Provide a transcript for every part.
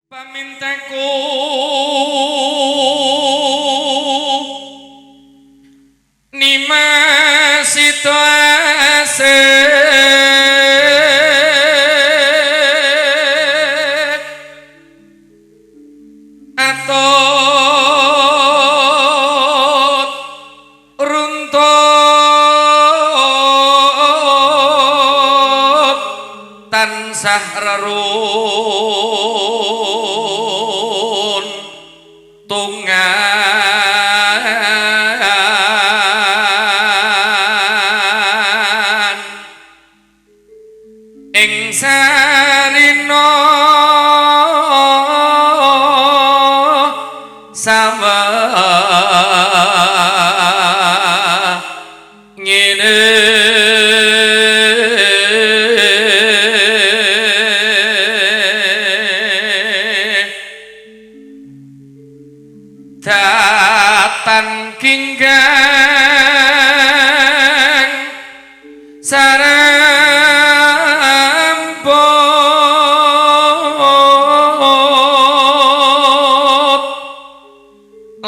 Pamintaku nimasito aset atot runtut tansah rerun tungan ing sarina sama ngene datan kinggang sarampot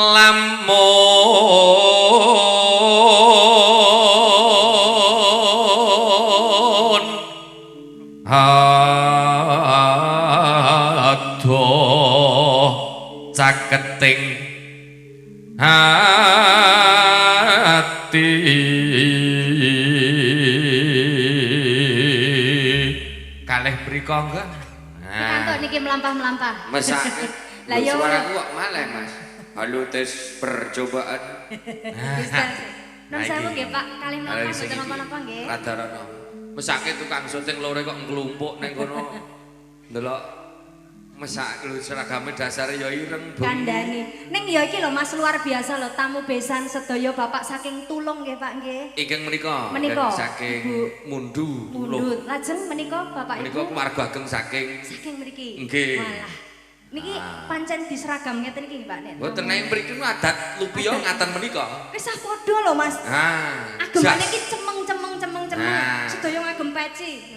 lamun adoh caketing hati kalih mriko enggak? Kantuk niki melampah-melampah. Mesake. Lah yo suaraku kok malah, Mas. Halo tes percobaan. Non sewu nggih Pak, kalih melampah mboten napa-napa nggih. Radarana. Mesake tukang syuting lore kok nglumpuk ning kono. Ndelok mesak lho seragame dasare ya ireng Bu. Kandhani. Ning ya iki lho Mas luar biasa lho tamu besan sedaya Bapak saking Tulung nggih Pak nggih. Ingkang menika Menika saking Mundu. Mundut. Lajeng menika Bapak Menika Ibu keluarga ageng saking mriki. Nggih. Walah. Niki pancen diseragam ngeten iki Mbak Nek. Mboten nek mriki nu adat lupiya ngaten menika. Wis padha lho Mas. Agemane iki cemeng-cemeng. Sedaya ngagem peci.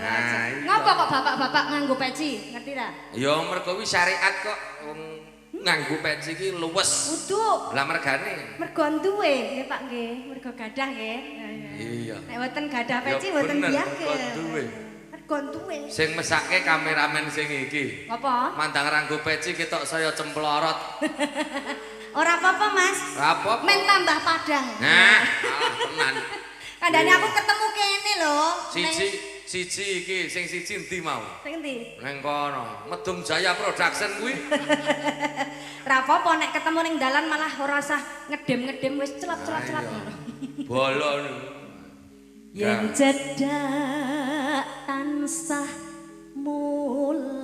Ngopo kok bapak-bapak nganggo peci? Ngerti ta? Ya mergo kuwi syariat kok wong nganggo peci iki luwes. Kudu. Lah mergane. Mergo duwe nggih Pak nggih, mergo gadah nggih. Iya. Nek mboten gadah peci Ya mboten bener, biake. mergo duwe. Mergo duwe. Sing mesake kameramen sing iki. Apa? Mandang ranggo peci ketok saya cemplorot. Ora apa-apa Mas. Apa? Men tambah padang. Nah, alah tenan. Kandhane aku ketemu kene lho. Siji iki, sing siji endi mau? Sing endi? Neng kono, Medung Jaya Production kuwi. Ra apa-apa nek ketemu ning dalan malah ora usah ngedem-ngedem wis celap-celap. Bolo niku. Yen cedak tansah mulat.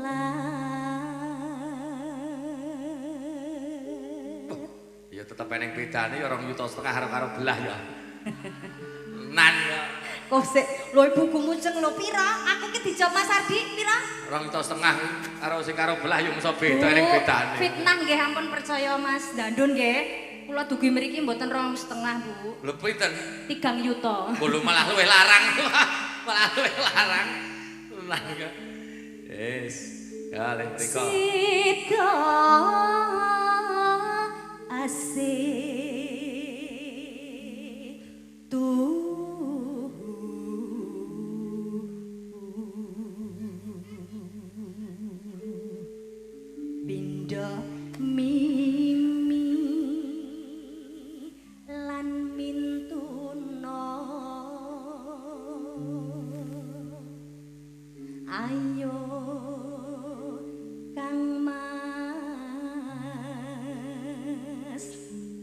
Ya tetep eneng bedane ya 2,5 juta karo belah ya. Nan ya. Kok sik lho ibuku muceng lho pira? Aku ki dijawab Mas Ardi pira? 2,5 juta karo sing karo belah ya mesti beda eneng bedane. Fitnah nggih ampun percaya Mas Dandun nggih. Kula dugi mriki mboten 2,5 Bu. Lho pinten? 3 yuta. Bolo malah luwih larang. Malah luwih larang. Nah ya. Yes. Ya lek mriko. Sida asih pindah mimi lan mintuna ayo Kang Mas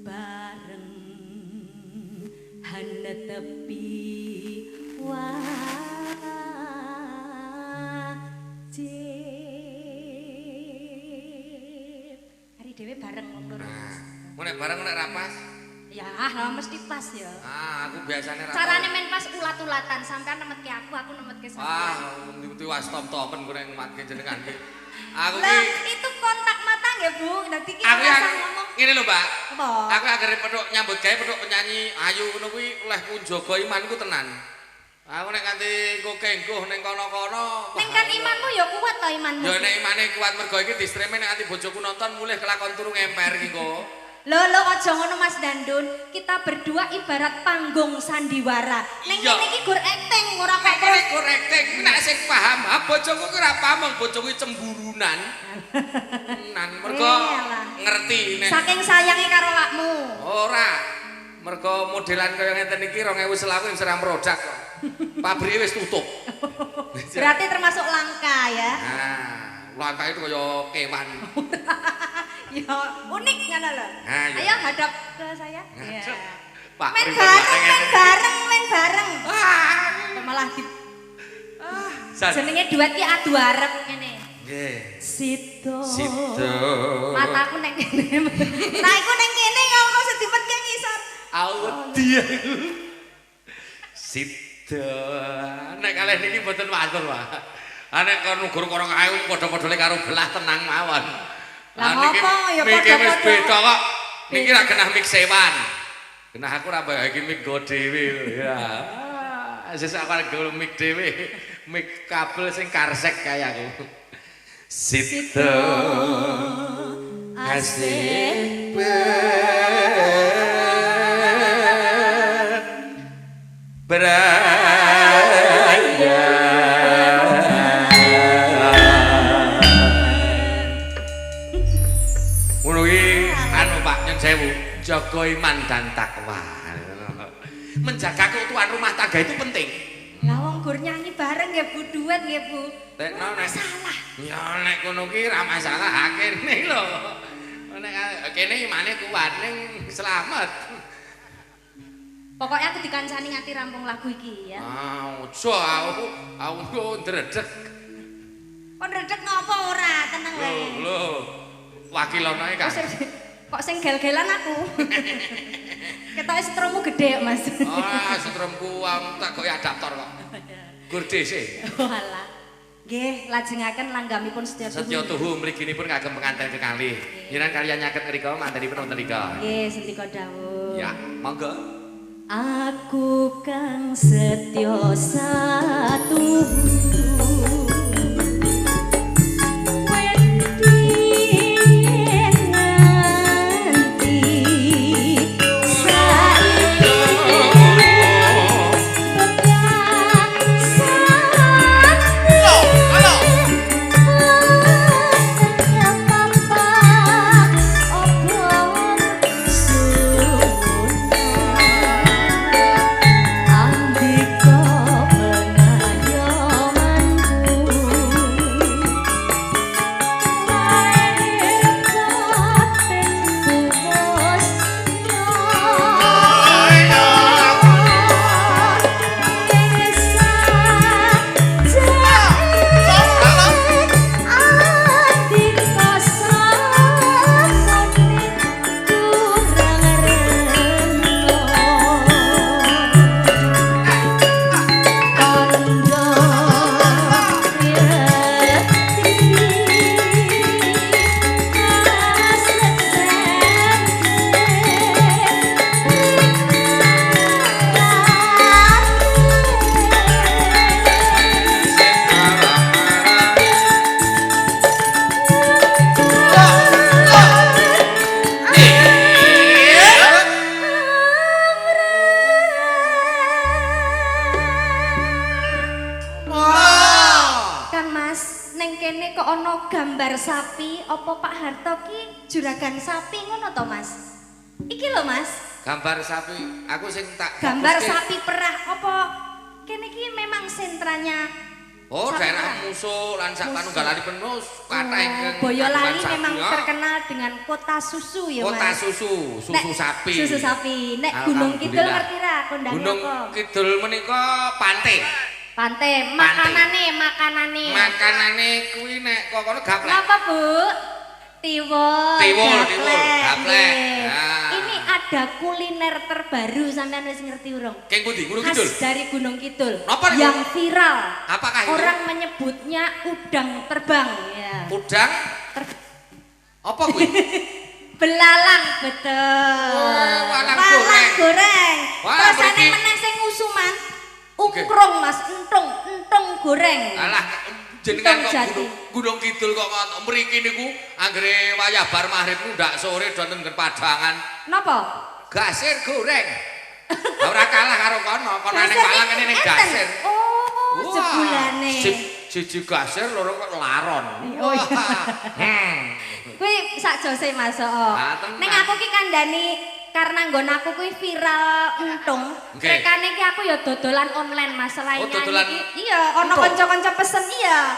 bareng hanetepi dhewe bareng wong loro. Nah, nek bareng nek rapas? Ya, lah mesti pas ya. Aku biasane rapas. Carane men pas ulat-ulatan, sampean nemetke aku nemetke sampean. Ngerti was tom-tomen kok nek ngematke jenengan iki. Aku Lah, ki itu kontak mata nggih, Bu. Dadi ki aku rasa ngomong. ngene lho, Mbak. Apa? Aku akhire petuk nyambut gawe petuk penyanyi ayu ngono kuwi oleh ku njaga imanku tenan. Aku nek nganti engko kengkuh ning kono-kono. Ning kan imanmu ya kuat to imanmu. Ya nek imane kuat mergo iki distreme nek nganti bojoku nonton mulih kelakon turu ngemper iki kok. Lho aja ngono Mas Dandun. Kita berdua ibarat panggung sandiwara. Ning kene iki gur acting ora kok gur acting. Nek sing paham, bojoku ki ora paham bojoku cemburunan. Nan mergo ngerti nek saking sayange karo awakmu. Ora. Mergo modelan kaya ngeten iki 2021 wis serang produk kok. Pabrike wis tutup. Berarti termasuk langka ya. Nah, langka itu kaya kewan. Ya unik ngono lho. Ayo hadap ke saya. Iya. Pak, main bareng. Malah di jenenge duet ki adu arep ngene. Nggih. Sito. Mataku ning kene. Nah iku ning kene kok sedipetke ngisor. Audi. Sito. Nek kalih niki mboten matur, Pak. Nek kon nugur karo kae padha-padha karo belah tenang mawon. Lah ngopo ya padha-padha beda kok. Niki ra genah mik sewan. Genah aku ra bayar iki mik go dhewe ya. Sesuk aku mik dhewe, mik kabel sing karsek kaya aku. Sito asik beraya. Ngono iki anu Pak nyun sewu, jaga iman dan takwa. Menjaga keutuhan rumah tangga itu penting. Lah wong gur nyanyi bareng ya Bu, duet ya Bu. Nek masalah. Ya nek kono ki ra masalah akene lho. Nek kene imane kuat ning selamat. Pokoknya aku dikancani nganti rampung lagu iki ya. Ojo aku ndredeg. Kok ndredeg ngopo ora? Tenang wae. Lho, wakilono kan. Kok sing gel-gelan aku. Ketoke setrummu gede Mas. Setrumku tak kok adaptor kok. Gur dhisik. Walah. Nggih, lajengaken langgamipun Setya Tuhu. Setya Tuhu mliginipun kagem pengantin kekalih. Nyeran kalian nyaket mrika mantenipun wonten mrika. Nggih, sendika dawuh. Ya, monggo. Aku kang setya satu sapi, opo Pak Harto ki juragan sapi ngono to Mas? Iki lho Mas. Gambar sapi, aku sing tak gambar sapi perah opo kene ki memang sentranya. Oh, daerah Musuh lan sak panunggalanipun kathah ingkang Boyolali memang terkenal dengan kota susu ya Mas. Kota susu, susu sapi. Susu sapi. Nek Gunung Kidul ngerti ra kondang apa? Gunung Kidul menika Pante. Pante, makanane. Makanane kuwi nek kok kono gaplek. Napa, Bu? Tiwul, gaplek. Ini ada kuliner terbaru sampean wis ngerti urung? Keng pundi? Gunung Kidul. Khas dari Gunung Kidul. Napa yang viral. Apakah itu? Orang menyebutnya udang terbang ya. Udang? Apa kuwi? Belalang, betul. Walang goreng. Rasane meneh sing usuman. Uga Ungkrung Mas, entung goreng. Alah jenengan Entung kok jati. Gunung Kidul kok ngono. Mriki niku anggere wayah bar maghrib ku ndak sore wonten nggen padangan. Napa? Gasir goreng. Ora kalah karo kono. Kono ning Gasir Malang kene ning enten? gasir. Oh, jebulane. Siji gasir loro kok laron. Oh iya. Kuwi sak jose Mas. Tenang. Ning aku ki kandhani karena nggon aku kuwi viral entung. Nggih. Rekane ki aku ya dodolan online masalahnya Oh, dodolan iki. Iya, ana entung. kanca-kanca pesen iya.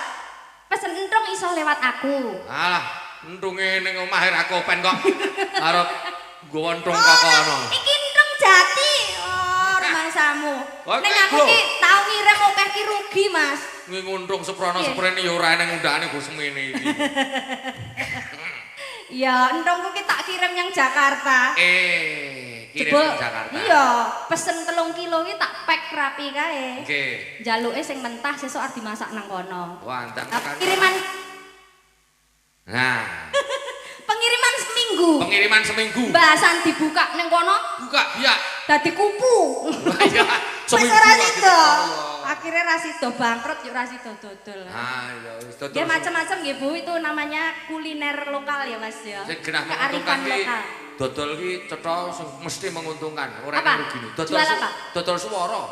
Pesen entung iso lewat aku. Alah, entunge ning omah ra kopen kok. Arep nggawa entung kok kono. Iki entung jati. Oh, rumangsamu. Oh, Ning iki aku lho. ki tau ngirim akeh ki rugi, Mas. Kuwi nguntung seprono-seprene ya ora ning undakane go semene iki. Ya, entungku ki tak kirim yang Jakarta. Kirim Jebul, ke Jakarta. Iya, pesen 3 kilo ki tak pack rapi kae. Nggih. Jaluke sing mentah sesuk arep dimasak nang kono. Wah, entek Kiriman Nah, pengiriman seminggu. pengiriman seminggu. Bahasan dibuka nang kono Buka biak. dadi kupu. Wah, ya. Wis Seminggu ora lagi sido. Allah. Akhirnya ra sido bangkrut yo ra sido dodol. Ah, ya wis Ya macam-macam nggih Bu, itu namanya kuliner lokal ya Mas ya. Sing genah Kearifan menguntungkan ki lokal. dodol ki cetha sing mesti menguntungkan, ora Apa? ning rugine. Dodol Jual apa? dodol swara.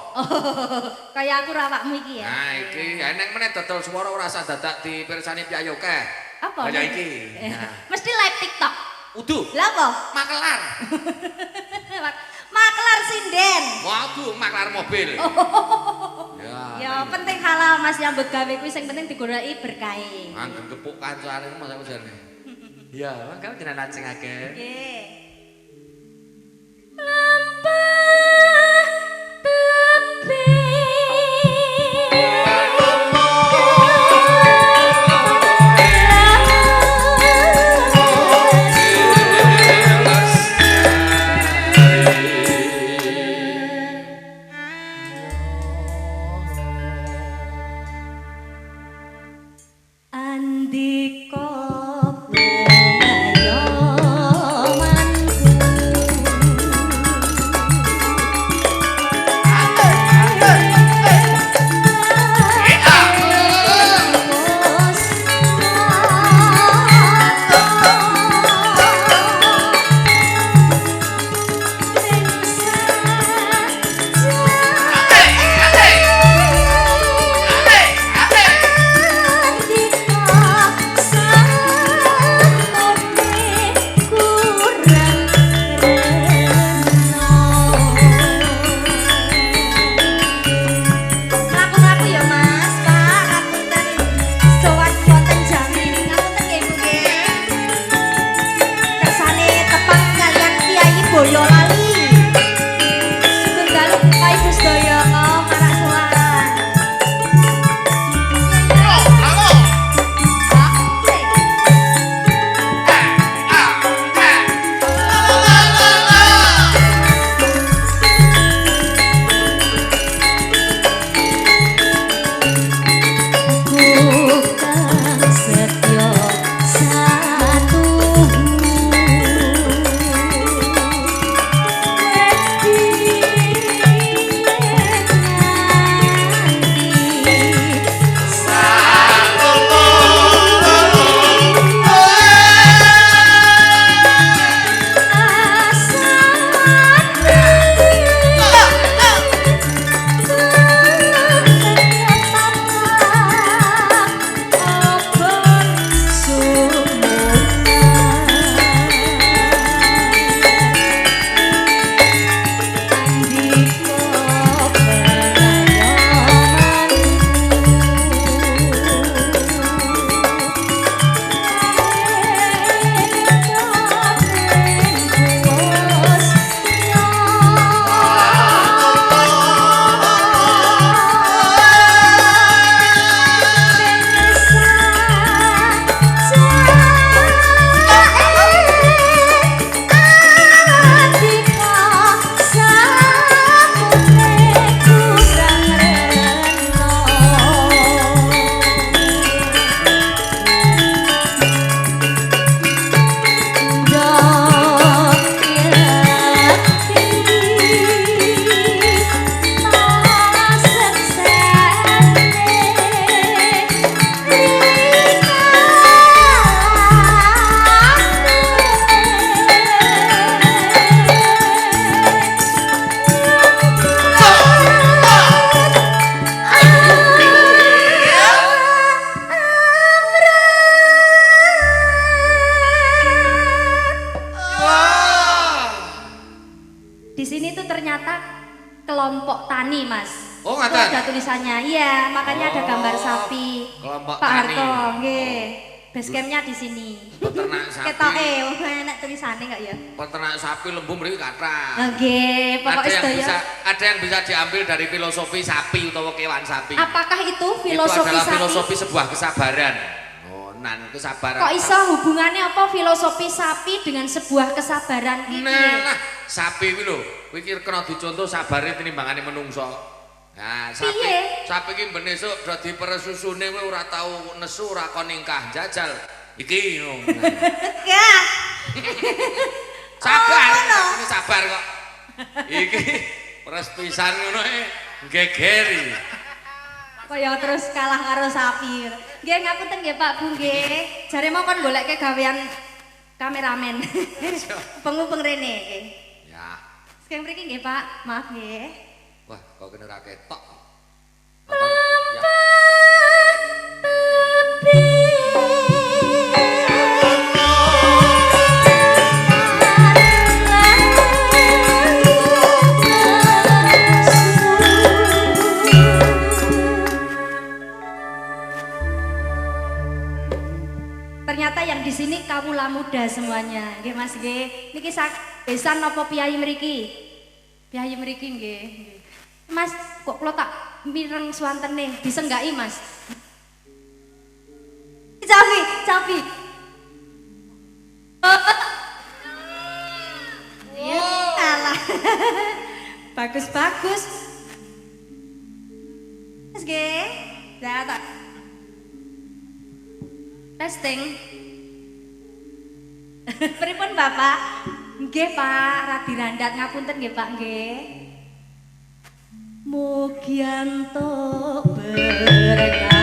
Kayak aku rawakmu iki ya. Nah, iki eneng meneh dodol swara ora usah dadak dipirsani piyayoke. Apa? Kaya iki. Nah, Mesti live TikTok. uduh, Lah apa? makelar. Maklar sinden. Waduh, maklar mobil. Ya penting halal Mas nyambut gawe kuwi sing penting digoleki berkahe. Anggen kepuk kancane Mas aku jane. Iya, mangga jenengan lajengaken. Nggih. Lampah andika bengayoman ternyata kelompok tani, Mas. Oh, Itu ngaten. ada tulisannya. Iya, makanya ada gambar Oh, sapi. kelompok Pak tani. Harto, nggih. Base campnya di sini. Peternak sapi. Ketoke enak tulisannya enggak ya? Peternak sapi lembu mriki kathah. Nggih, pokoknya Ada yang bisa diambil dari filosofi sapi utawa kewan sapi. Apakah itu Itu filosofi adalah sapi? filosofi sebuah kesabaran. Oh, nan kesabaran. Kok iso hubungannya apa filosofi sapi dengan sebuah kesabaran iki? Nah, sapi kuwi lho, kuwi iki kena dicontoh sabare tinimbangane menungso. Nah, sapi iki ben esuk do diperes susune kowe ora tau nesu, ora kon ningkah jajal. Iki ngono. Ya. Sabar, ini sabar kok. Iki peres pisan ngono gegeri. Kaya terus kalah karo sapi. Nggih ngapunten nggih Pak Bu nggih. Jare mau kon goleke gawean kameramen. Pengupeng rene nggih. Ya. Sekeng mriki nggih Pak, maaf nggih. Wah, kok kena ra ketok. Ternyata yang di sini kawula muda semuanya, nggih Mas nggih. Niki besan napa piyai mriki? Piyai mriki nggih. Mas, kok kula tak mireng swantene disenggaki Mas. Capi. Ya, kalah. Bagus. Mas nggih. Lah tak testing. Pripun Bapak? Nggih Pak, radi randhat ngapunten nggih Pak nggih. Mugianto berkah